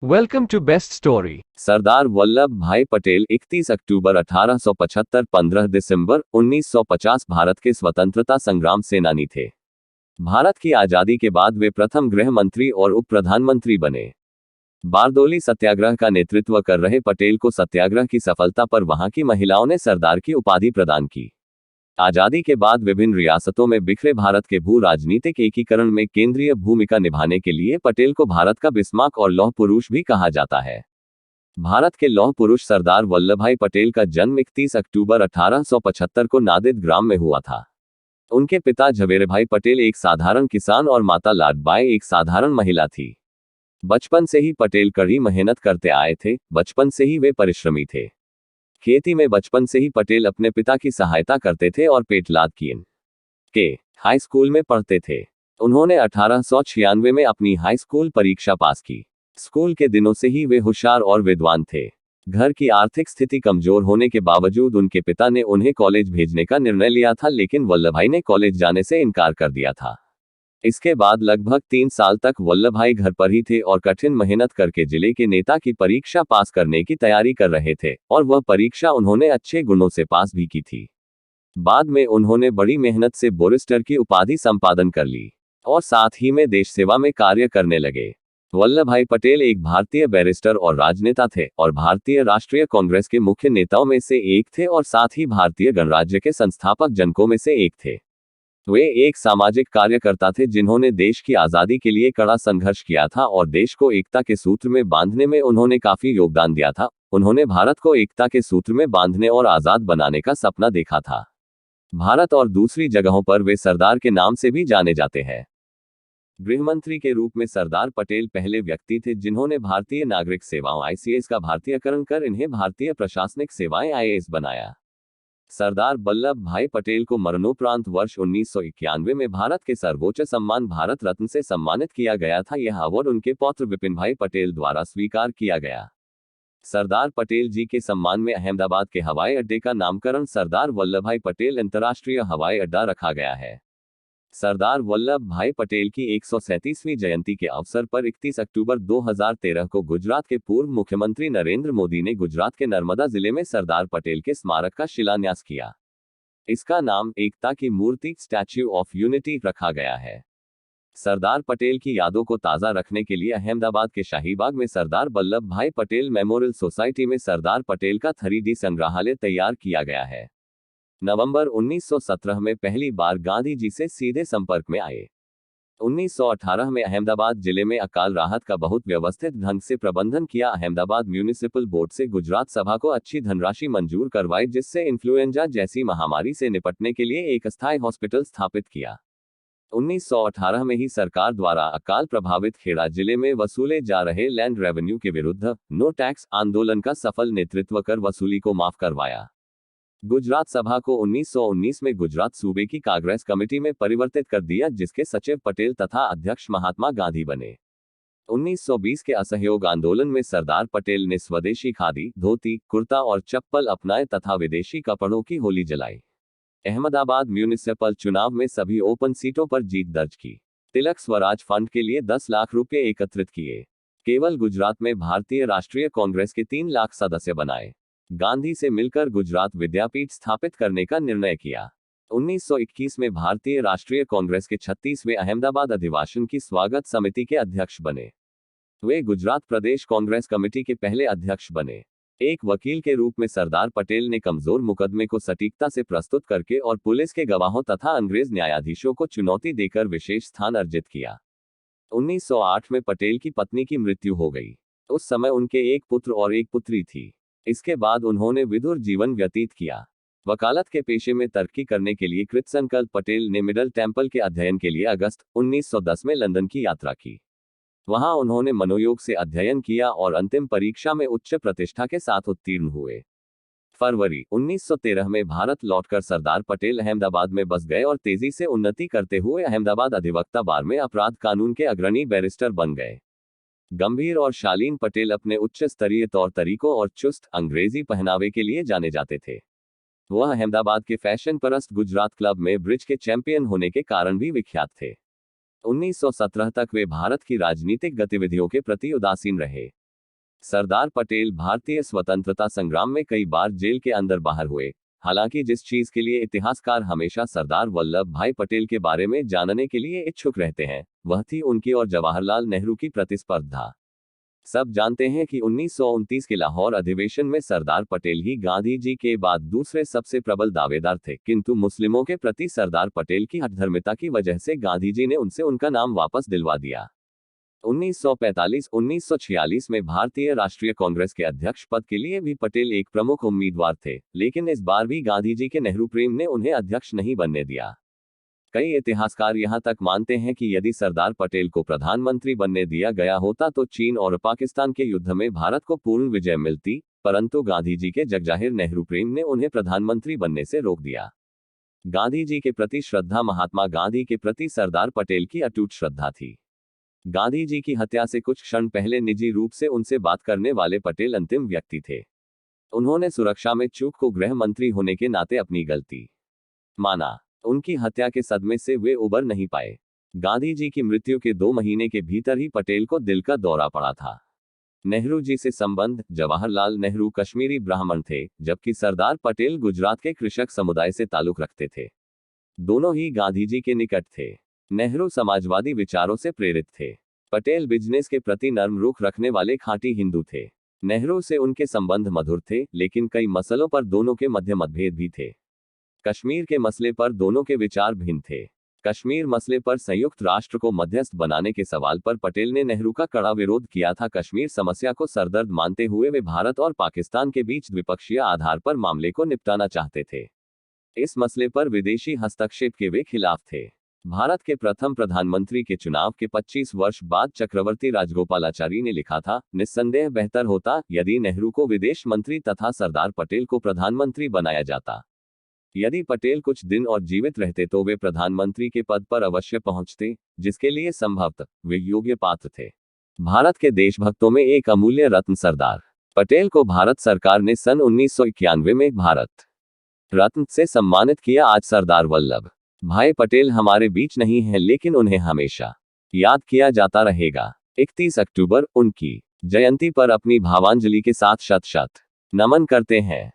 Welcome to Best Story. Sardar Vallabh भाई पटेल 31 अक्टूबर 1875 15 दिसंबर 1950 भारत के स्वतंत्रता संग्राम सेनानी थे। भारत की आजादी के बाद वे प्रथम गृह मंत्री और उप प्रधानमंत्री बने। बारदोली सत्याग्रह का नेतृत्व कर रहे पटेल को सत्याग्रह की सफलता पर वहां की महिलाओं ने सरदार की उपाधि प्रदान की। आजादी के बाद विभिन्न रियासतों में बिखरे भारत के भू राजनीतिक एकीकरण में केंद्रीय भूमिका निभाने के लिए पटेल को भारत का बिस्मार्क और लौह पुरुष भी कहा जाता है। भारत के लौह पुरुष सरदार वल्लभभाई पटेल का जन्म 31 अक्टूबर 1875 को नादिद ग्राम में हुआ था। उनके पिता झवेरभाई पटेल एक साधारण किसान और माता लाडबाई एक साधारण महिला थी। बचपन से ही पटेल कड़ी मेहनत करते आए थे। बचपन से ही वे परिश्रमी थे। खेती में बचपन से ही पटेल अपने पिता की सहायता करते थे और पेटलाद के हाई स्कूल में पढ़ते थे। उन्होंने 1896 में अपनी हाई स्कूल परीक्षा पास की। स्कूल के दिनों से ही वे होशियार और विद्वान थे। घर की आर्थिक स्थिति कमजोर होने के बावजूद उनके पिता ने उन्हें कॉलेज भेजने का निर्णय लिया था, लेकिन वल्लभभाई ने कॉलेज जाने से इनकार कर दिया था। इसके बाद लगभग 3 साल तक वल्लभभाई घर पर ही थे और कठिन मेहनत करके जिले के नेता की परीक्षा पास करने की तैयारी कर रहे थे, और वह परीक्षा उन्होंने अच्छे गुणों से पास भी की थी। बाद में उन्होंने बड़ी मेहनत से बैरिस्टर की उपाधि संपादन कर ली और साथ ही में देश सेवा में कार्य करने लगे। वल्लभभाई पटेल एक भारतीय बैरिस्टर और राजनेता थे और भारतीय राष्ट्रीय कांग्रेस के मुख्य नेताओं में से एक थे और साथ ही भारतीय गणराज्य के संस्थापक जनकों में से एक थे। वे एक सामाजिक कार्यकर्ता थे जिन्होंने देश की आजादी के लिए कड़ा संघर्ष किया था और देश को एकता के सूत्र में बांधने में उन्होंने काफी योगदान दिया था। उन्होंने भारत को एकता के सूत्र में बांधने और आजाद बनाने का सपना देखा था। भारत और दूसरी जगहों पर वे सरदार के नाम से भी जाने जाते हैं। गृहमंत्री के रूप में सरदार पटेल पहले व्यक्ति थे जिन्होंने भारतीय नागरिक सेवाओं आईसीएस का भारतीयकरण कर इन्हें भारतीय प्रशासनिक सेवाएं आईएएस बनाया। सरदार वल्लभ भाई पटेल को मरणोपरांत वर्ष 1991 में भारत के सर्वोच्च सम्मान भारत रत्न से सम्मानित किया गया था। यह अवार्ड उनके पौत्र विपिन भाई पटेल द्वारा स्वीकार किया गया। सरदार पटेल जी के सम्मान में अहमदाबाद के हवाई अड्डे का नामकरण सरदार वल्लभभाई पटेल अंतर्राष्ट्रीय हवाई अड्डा रखा गया है। सरदार वल्लभ भाई पटेल की 137वीं जयंती के अवसर पर 31 अक्टूबर 2013 को गुजरात के पूर्व मुख्यमंत्री नरेंद्र मोदी ने गुजरात के नर्मदा जिले में सरदार पटेल के स्मारक का शिलान्यास किया। इसका नाम एकता की मूर्ति स्टैच्यू ऑफ यूनिटी रखा गया है। सरदार पटेल की यादों को ताज़ा रखने के लिए अहमदाबाद के शाहीबाग में सरदार वल्लभ भाई पटेल मेमोरियल सोसाइटी में सरदार पटेल का 3D संग्रहालय तैयार किया गया है। नवंबर 1917 में पहली बार गांधी जी से सीधे संपर्क में आए। 1918 में अहमदाबाद जिले में अकाल राहत का बहुत व्यवस्थित ढंग से प्रबंधन किया। अहमदाबाद म्यूनिसिपल बोर्ड से गुजरात सभा को अच्छी धनराशि मंजूर करवाई, जिससे इन्फ्लुएंजा जैसी महामारी से निपटने के लिए एक अस्थायी हॉस्पिटल स्थापित किया। 1918 में ही सरकार द्वारा अकाल प्रभावित खेड़ा जिले में वसूले जा रहे लैंड रेवेन्यू के विरुद्ध नो टैक्स आंदोलन का सफल नेतृत्व कर वसूली को माफ करवाया। गुजरात सभा को 1919 में गुजरात सूबे की कांग्रेस कमेटी में परिवर्तित कर दिया, जिसके सचिव पटेल तथा अध्यक्ष महात्मा गांधी बने। 1920 के असहयोग आंदोलन में सरदार पटेल ने स्वदेशी खादी, धोती, कुर्ता और चप्पल अपनाए तथा विदेशी कपड़ों की होली जलाई। अहमदाबाद म्यूनिसिपल चुनाव में सभी ओपन सीटों पर जीत दर्ज की। तिलक स्वराज फंड के लिए 10 लाख रुपए एकत्रित किए। केवल गुजरात में भारतीय राष्ट्रीय कांग्रेस के 3 लाख सदस्य बनाए। गांधी से मिलकर गुजरात विद्यापीठ स्थापित करने का निर्णय किया। 1921 में भारतीय राष्ट्रीय कांग्रेस के 36वें अहमदाबाद अधिवेशन की स्वागत समिति के अध्यक्ष बने। वे गुजरात प्रदेश कांग्रेस कमेटी के पहले अध्यक्ष बने। एक वकील के रूप में सरदार पटेल ने कमजोर मुकदमे को सटीकता से प्रस्तुत करके और पुलिस के गवाहों तथा अंग्रेज न्यायाधीशों को चुनौती देकर विशेष स्थान अर्जित किया। 1908 में पटेल की पत्नी की मृत्यु हो गई। उस समय उनके एक पुत्र और एक पुत्री थी। इसके बाद उन्होंने विधुर जीवन व्यतीत किया। वकालत के पेशे में तरक्की करने के लिए कृतसंकल्प पटेल ने मिडल टेम्पल के अध्ययन के लिए अगस्त 1910 में लंदन की यात्रा की। वहां उन्होंने मनोयोग से अध्ययन किया और अंतिम परीक्षा में उच्च प्रतिष्ठा के साथ उत्तीर्ण हुए। फरवरी 1913 में भारत लौटकर सरदार पटेल अहमदाबाद में बस गए और तेजी से उन्नति करते हुए अहमदाबाद अधिवक्ता बार में अपराध कानून के अग्रणी बैरिस्टर बन गए। गंभीर और शालीन पटेल अपने उच्च स्तरीय तौर तरीकों और चुस्त अंग्रेजी पहनावे के लिए जाने जाते थे। वह अहमदाबाद के फैशन परस्त गुजरात क्लब में ब्रिज के चैंपियन होने के कारण भी विख्यात थे। 1917 तक वे भारत की राजनीतिक गतिविधियों के प्रति उदासीन रहे। सरदार पटेल भारतीय स्वतंत्रता संग्राम में कई बार जेल के अंदर बाहर हुए। हालांकि जिस चीज के लिए इतिहासकार हमेशा सरदार वल्लभ भाई पटेल के बारे में जानने के लिए इच्छुक रहते हैं, वह थी उनकी और जवाहरलाल नेहरू की प्रतिस्पर्धा। सब जानते हैं कि 1929 के लाहौर अधिवेशन में सरदार पटेल ही गांधी जी के बाद दूसरे सबसे प्रबल दावेदार थे, किंतु मुस्लिमों के प्रति सरदार पटेल की हठधर्मिता की वजह से गांधी जी ने उनसे उनका नाम वापस दिलवा दिया। 1945-1946 में भारतीय राष्ट्रीय कांग्रेस के अध्यक्ष पद के लिए भी पटेल एक प्रमुख उम्मीदवार थे, लेकिन इस बार भी गांधी जी के नेहरू प्रेम ने उन्हें अध्यक्ष नहीं बनने दिया। कई इतिहासकार यहां तक मानते हैं कि यदि सरदार पटेल को प्रधानमंत्री बनने दिया गया होता तो चीन और पाकिस्तान के युद्ध में भारत को पूर्ण विजय मिलती, परंतु गांधी जी के जगजाहिर नेहरू प्रेम ने उन्हें प्रधानमंत्री बनने से रोक दिया। गांधी जी के प्रति श्रद्धा महात्मा गांधी के प्रति सरदार पटेल की अटूट श्रद्धा थी। गांधी जी की हत्या से कुछ क्षण पहले निजी रूप से उनसे बात करने वाले पटेल अंतिम व्यक्ति थे। उन्होंने सुरक्षा में चूक को गृह मंत्री होने के नाते अपनी गलती माना। उनकी हत्या के सदमे से वे उबर नहीं पाए। गांधी जी की मृत्यु के 2 महीने के भीतर ही पटेल को दिल का दौरा पड़ा था। नेहरू जी से संबंध, जवाहरलाल नेहरू कश्मीरी ब्राह्मण थे, जबकि सरदार पटेल गुजरात के कृषक समुदाय से ताल्लुक रखते थे। दोनों ही गांधी जी के निकट थे। नेहरू समाजवादी विचारों से प्रेरित थे। पटेल बिजनेस के प्रति नर्म रुख रखने वाले खांटी हिंदू थे। नेहरू से उनके संबंध मधुर थे, लेकिन कई मसलों पर दोनों के मध्य मतभेद भी थे। कश्मीर के मसले पर दोनों के विचार भिन्न थे। कश्मीर मसले पर संयुक्त राष्ट्र को मध्यस्थ बनाने के सवाल पर पटेल ने नेहरू का कड़ा विरोध किया था। कश्मीर समस्या को सरदर्द मानते हुए वे भारत और पाकिस्तान के बीच द्विपक्षीय आधार पर मामले को निपटाना चाहते थे। इस मसले पर विदेशी हस्तक्षेप के वे खिलाफ थे। भारत के प्रथम प्रधानमंत्री के चुनाव के 25 वर्ष बाद चक्रवर्ती राजगोपालाचारी ने लिखा था, निस्संदेह बेहतर होता यदि नेहरू को विदेश मंत्री तथा सरदार पटेल को प्रधानमंत्री बनाया जाता। यदि पटेल कुछ दिन और जीवित रहते तो वे प्रधानमंत्री के पद पर अवश्य पहुंचते, जिसके लिए संभवतः वे योग्य पात्र थे। भारत के देशभक्तों में एक अमूल्य रत्न सरदार पटेल को भारत सरकार ने सन 1991 में भारत रत्न से सम्मानित किया। आज सरदार वल्लभ भाई पटेल हमारे बीच नहीं हैं, लेकिन उन्हें हमेशा याद किया जाता रहेगा। 31 अक्टूबर उनकी जयंती पर अपनी भावांजलि के साथ शत शत नमन करते हैं।